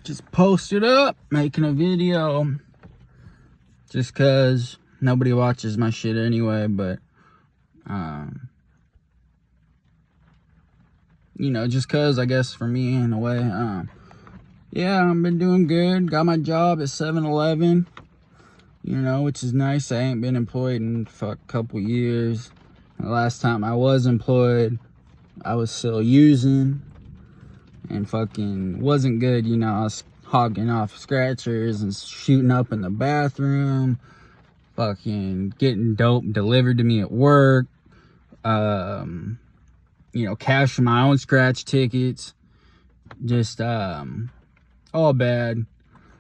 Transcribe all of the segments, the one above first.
just posted up making a video just cause nobody watches my shit anyway, but you know, just cause I guess for me in a way. Yeah, I've been doing good. Got my job at 7-Eleven, you know, which is nice. I ain't been employed in a couple years. The last time I was employed, I was still using and fucking wasn't good, you know. I was hogging off scratchers and shooting up in the bathroom, fucking getting dope delivered to me at work, you know, cashing my own scratch tickets, just all bad,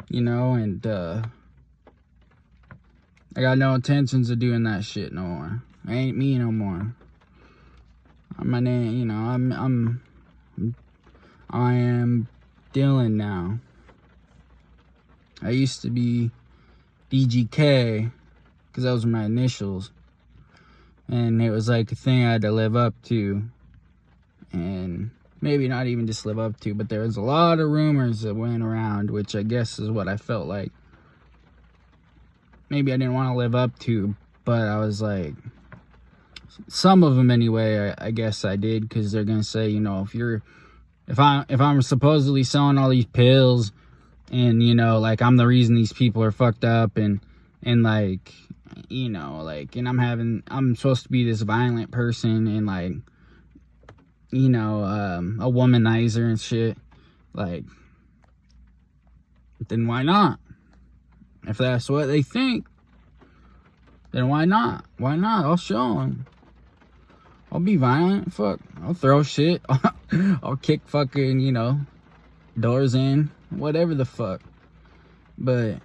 you know. And I got no intentions of doing that shit no more. I ain't me no more. My name, you know, I am Dylan now. I used to be DGK because those were my initials, and it was like a thing I had to live up to, and maybe not even just live up to, but there was a lot of rumors that went around, which I guess is what I felt like maybe I didn't want to live up to, but I was like, some of them anyway, I guess I did, because they're gonna say, you know, if I'm supposedly selling all these pills, and you know, like, I'm the reason these people are fucked up, and like, you know, like, and I'm supposed to be this violent person, and like, you know, a womanizer and shit, like, then why not? If that's what they think, then why not? Why not? I'll show them. I'll be violent. Fuck. I'll throw shit. I'll kick fucking, you know, doors in. Whatever the fuck. But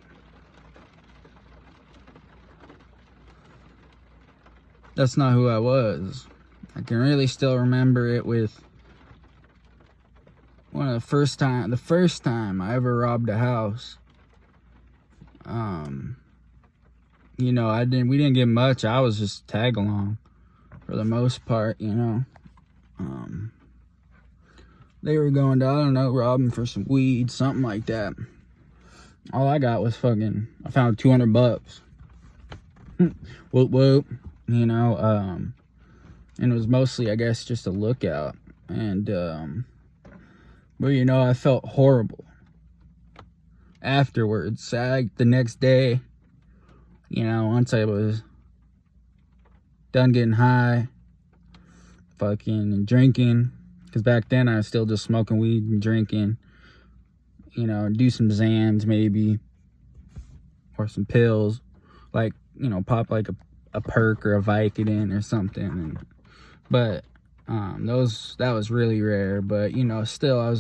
that's not who I was. I can really still remember it with the first time I ever robbed a house. You know, we didn't get much. I was just tag along for the most part, you know. They were going to, I don't know, robbing for some weed, something like that. All I got was I found $200. Whoop whoop, you know. And it was mostly, I guess, just a lookout. And but you know, I felt horrible afterwards. The next day, you know, once I was done getting high, fucking drinking, because back then I was still just smoking weed and drinking, you know, do some Xans maybe, or some pills, like, you know, pop like a perk or a Vicodin or something. But that was really rare. But you know, still I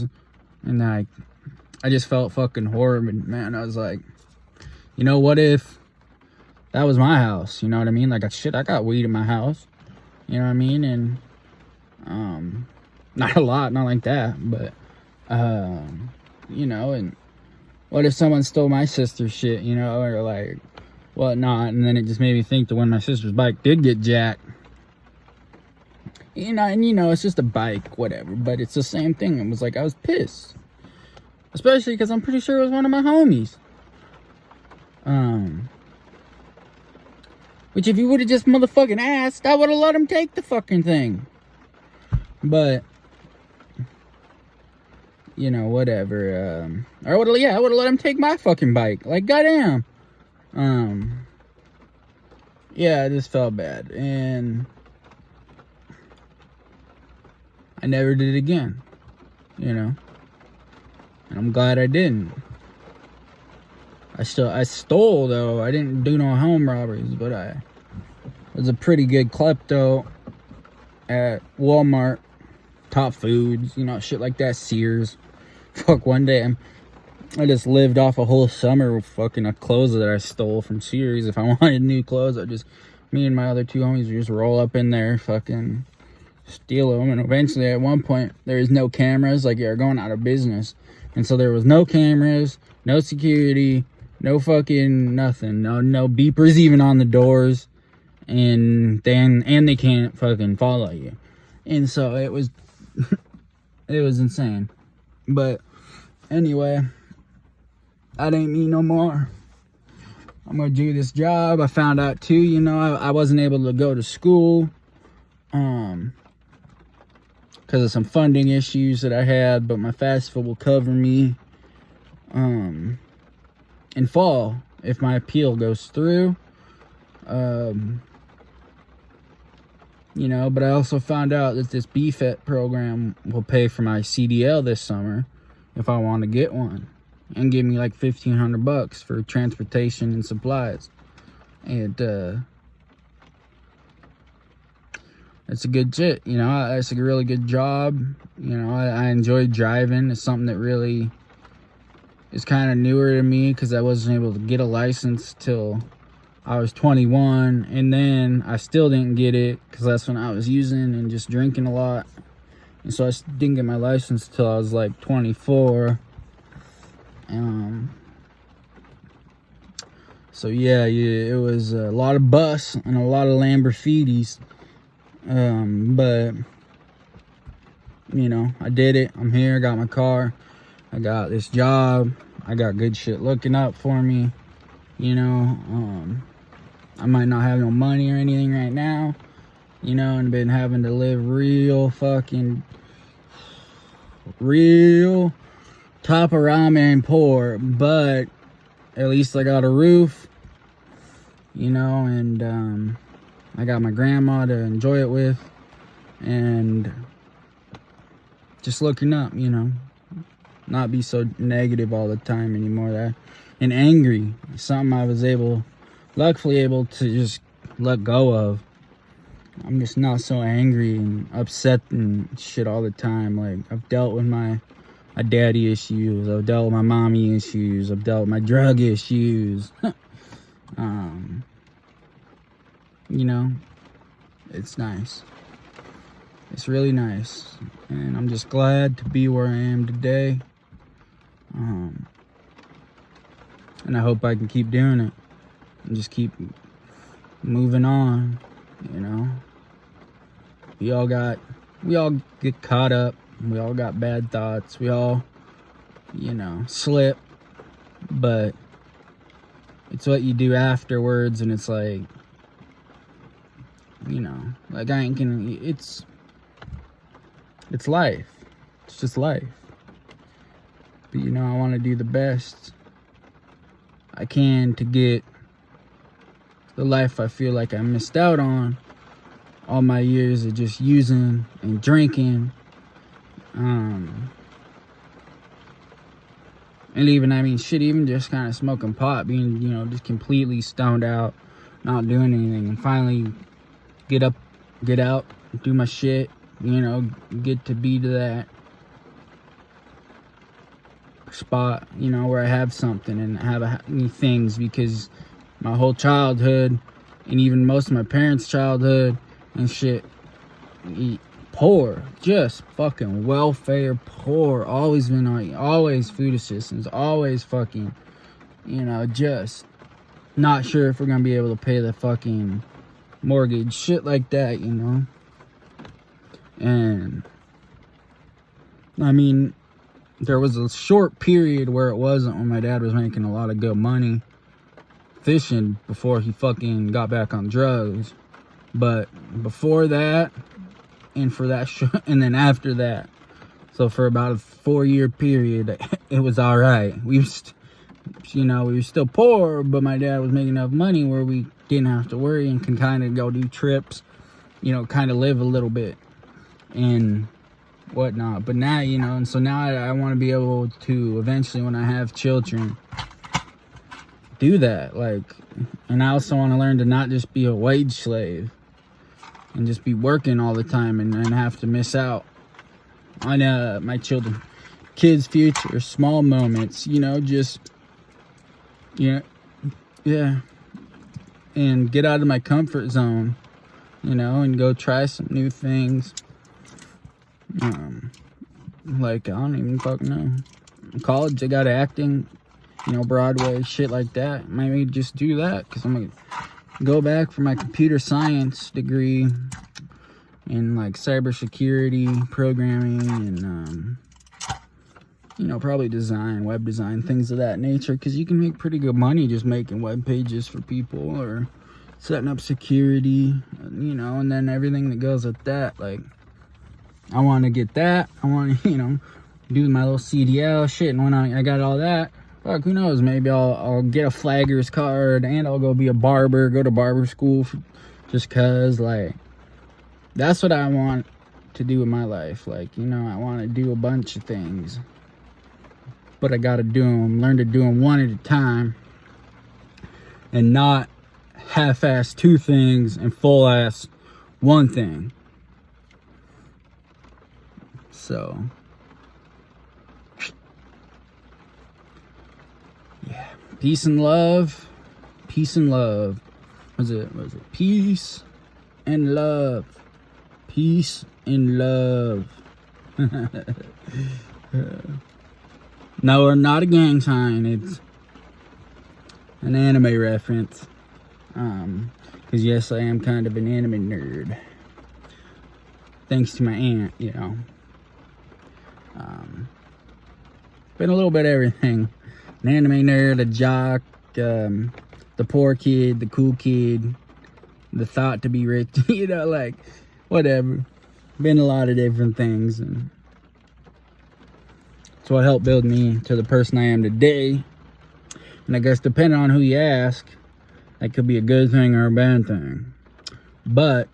just felt fucking horrible, man. I was like, you know, what if that was my house? You know what I mean? Like, I got weed in my house. You know what I mean? And not a lot, not like that, but you know. And what if someone stole my sister's shit, you know, or like whatnot? And then it just made me think that when my sister's bike did get jacked, you know, and you know, it's just a bike, whatever, but it's the same thing. It was like, I was pissed, especially because I'm pretty sure it was one of my homies. Which if you would have just motherfucking asked, I would have let him take the fucking thing. But you know, whatever. I would have let him take my fucking bike. Like, goddamn. Yeah, I just felt bad, and I never did it again, you know. And I'm glad I didn't. I stole, though. I didn't do no home robberies, but I was a pretty good klepto at Walmart, Top Foods, you know, shit like that, Sears. Fuck, one day I just lived off a whole summer with fucking clothes that I stole from Sears. If I wanted new clothes, me and my other two homies would just roll up in there, fucking steal them. And eventually, at one point, there was no cameras, like, you're going out of business. And so there was no cameras, no security, no fucking nothing, no beepers even on the doors, and they can't fucking follow you. And so it was it was insane. But anyway, that ain't me no more. I'm gonna do this job. I found out too, you know, I wasn't able to go to school because of some funding issues that I had, but my FAFSA will cover me in fall if my appeal goes through. You know, but I also found out that this BFET program will pay for my CDL this summer if I want to get one, and give me like $1,500 for transportation and supplies. And it's a good shit, you know. It's a really good job. You know, I enjoy driving. It's something that really is kind of newer to me because I wasn't able to get a license till I was 21, and then I still didn't get it because that's when I was using and just drinking a lot. And so I didn't get my license till I was like 24. So yeah, it was a lot of bus and a lot of Lamborghinis. But you know, I did it. I'm here, got my car, I got this job, I got good shit looking up for me. You know, I might not have no money or anything right now, you know, and been having to live real top of ramen poor, but at least I got a roof, you know, and I got my grandma to enjoy it with, and just looking up, you know, not be so negative all the time anymore. And angry, something I was luckily able to just let go of. I'm just not so angry and upset and shit all the time. Like, I've dealt with my daddy issues, I've dealt with my mommy issues, I've dealt with my drug issues. You know, it's nice. It's really nice. And I'm just glad to be where I am today. And I hope I can keep doing it and just keep moving on, you know. We all get caught up. We all got bad thoughts. We all, you know, slip. But it's what you do afterwards, and it's like, you know, like I ain't gonna, it's life. It's just life. But, you know, I want to do the best I can to get the life I feel like I missed out on all my years of just using and drinking. And even, I mean, shit, even just kind of smoking pot, being, you know, just completely stoned out, not doing anything, and finally get out, do my shit, you know, get to be to that spot, you know, where I have something and have things, because my whole childhood and even most of my parents' childhood and shit, poor, just fucking welfare poor, always been on, always food assistance, always fucking, you know, just not sure if we're gonna be able to pay the fucking mortgage, shit like that, you know. And I mean, there was a short period where it wasn't, when my dad was making a lot of good money fishing before he fucking got back on drugs. But before that, and for that and then after that, so for about a 4-year period, it was all right. We were still poor, but my dad was making enough money where we didn't have to worry and can kind of go do trips, you know, kind of live a little bit and whatnot. But now, you know, and so now I want to be able to eventually, when I have children, do that. Like, and I also want to learn to not just be a wage slave and just be working all the time and have to miss out on my kids' future, small moments, you know, just, yeah, and get out of my comfort zone, you know, and go try some new things. Like, I don't even fucking know. In college, I got acting, you know, Broadway, shit like that. Maybe just do that, because I'm gonna go back for my computer science degree in like cybersecurity programming and you know, probably design, web design, things of that nature, because you can make pretty good money just making web pages for people or setting up security, you know, and then everything that goes with that. Like, I want to get that. I want to, you know, do my little CDL shit, and when I got all that, fuck, who knows, maybe I'll get a flagger's card, and I'll go be a barber, go to barber school just cause, like, that's what I want to do in my life. Like, you know, I want to do a bunch of things, but I gotta do them, learn to do them one at a time, and not half-ass two things and full-ass one thing. So, yeah, peace and love. Peace and love. Was it peace and love? Peace and love. No, not a gang sign. It's an anime reference. Because yes, I am kind of an anime nerd. Thanks to my aunt, you know. Been a little bit of everything. An anime nerd, a jock, the poor kid, the cool kid, the thought to be rich, you know, like, whatever. Been a lot of different things, and it's what helped build me to the person I am today. And I guess depending on who you ask, that could be a good thing or a bad thing. But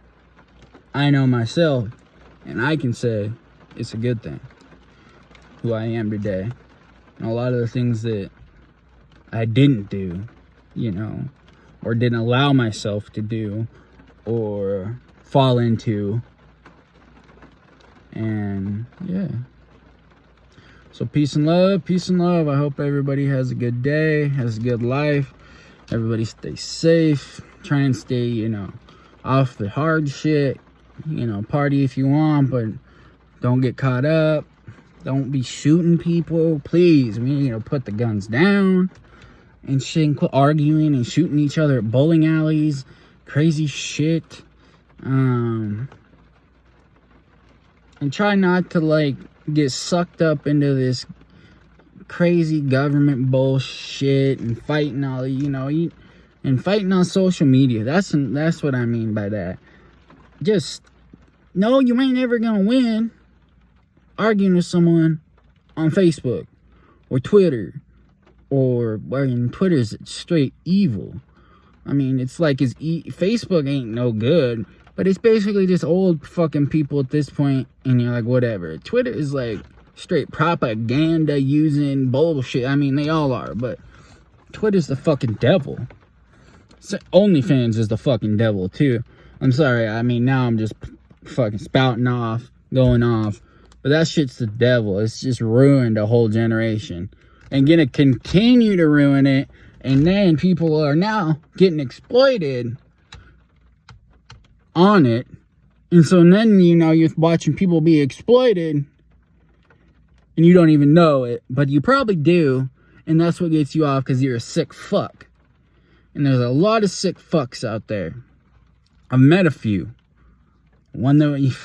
I know myself, and I can say it's a good thing, who I am today. And a lot of the things that I didn't do, you know, or didn't allow myself to do or fall into. And yeah. So peace and love, peace and love. I hope everybody has a good day, has a good life. Everybody stay safe. Try and stay, you know, off the hard shit. You know, party if you want, but don't get caught up. Don't be shooting people. Please, you know, put the guns down and shit, and quit arguing and shooting each other at bowling alleys. Crazy shit. And try not to, like, get sucked up into this crazy government bullshit and fighting all, you know, and fighting on social media. That's what I mean by that. Just, no, you ain't never gonna win arguing with someone on Facebook or Twitter, or, well, Twitter's straight evil. I mean, it's like Facebook ain't no good, but it's basically just old fucking people at this point, and you're like, whatever. Twitter is like straight propaganda using bullshit. I mean, they all are, but Twitter's the fucking devil. So OnlyFans is the fucking devil too. I'm sorry, I mean, now I'm just fucking spouting off, going off, but that shit's the devil. It's just ruined a whole generation, and gonna continue to ruin it. And then people are now getting exploited on it. And so then, you know, you're watching people be exploited and you don't even know it, but you probably do. And that's what gets you off, because you're a sick fuck. And there's a lot of sick fucks out there. I've met a few. One that,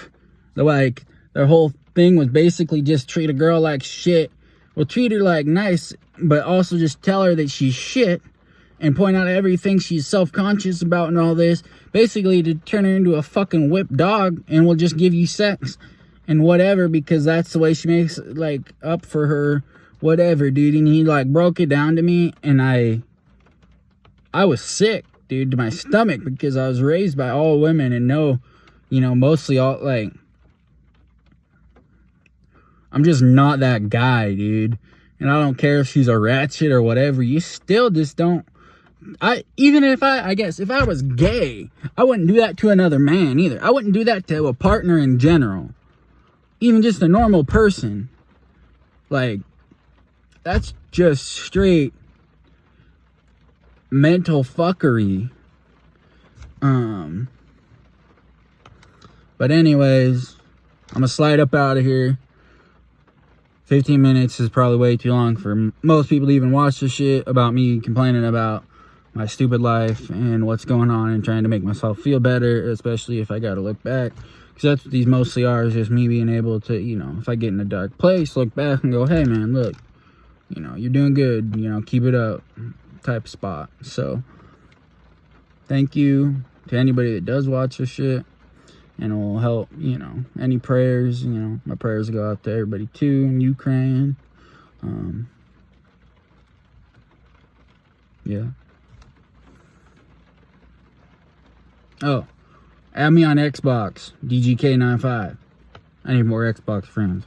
like, their whole thing was basically just treat a girl like shit. Well, treat her like nice, but also just tell her that she's shit and point out everything she's self-conscious about and all this. Basically to turn her into a fucking whipped dog, and will just give you sex and whatever, because that's the way she makes, like, up for her whatever, dude. And he, like, broke it down to me, and I was sick, dude, to my stomach, because I was raised by all women and know, you know, mostly all, like, I'm just not that guy, dude. And I don't care if she's a ratchet or whatever. You still just don't. Even if I guess if I was gay, I wouldn't do that to another man either. I wouldn't do that to a partner in general. Even just a normal person. Like, that's just straight mental fuckery. But anyways, I'm gonna slide up out of here. 15 minutes is probably way too long for most people to even watch this shit about me complaining about my stupid life and what's going on and trying to make myself feel better, especially if I gotta look back. Because that's what these mostly are, is just me being able to, you know, if I get in a dark place, look back and go, hey, man, look, you know, you're doing good, you know, keep it up type spot. So, thank you to anybody that does watch this shit. And it will help, you know, any prayers, you know, my prayers go out to everybody too in Ukraine. Yeah. Oh, add me on Xbox, DGK95. I need more Xbox friends.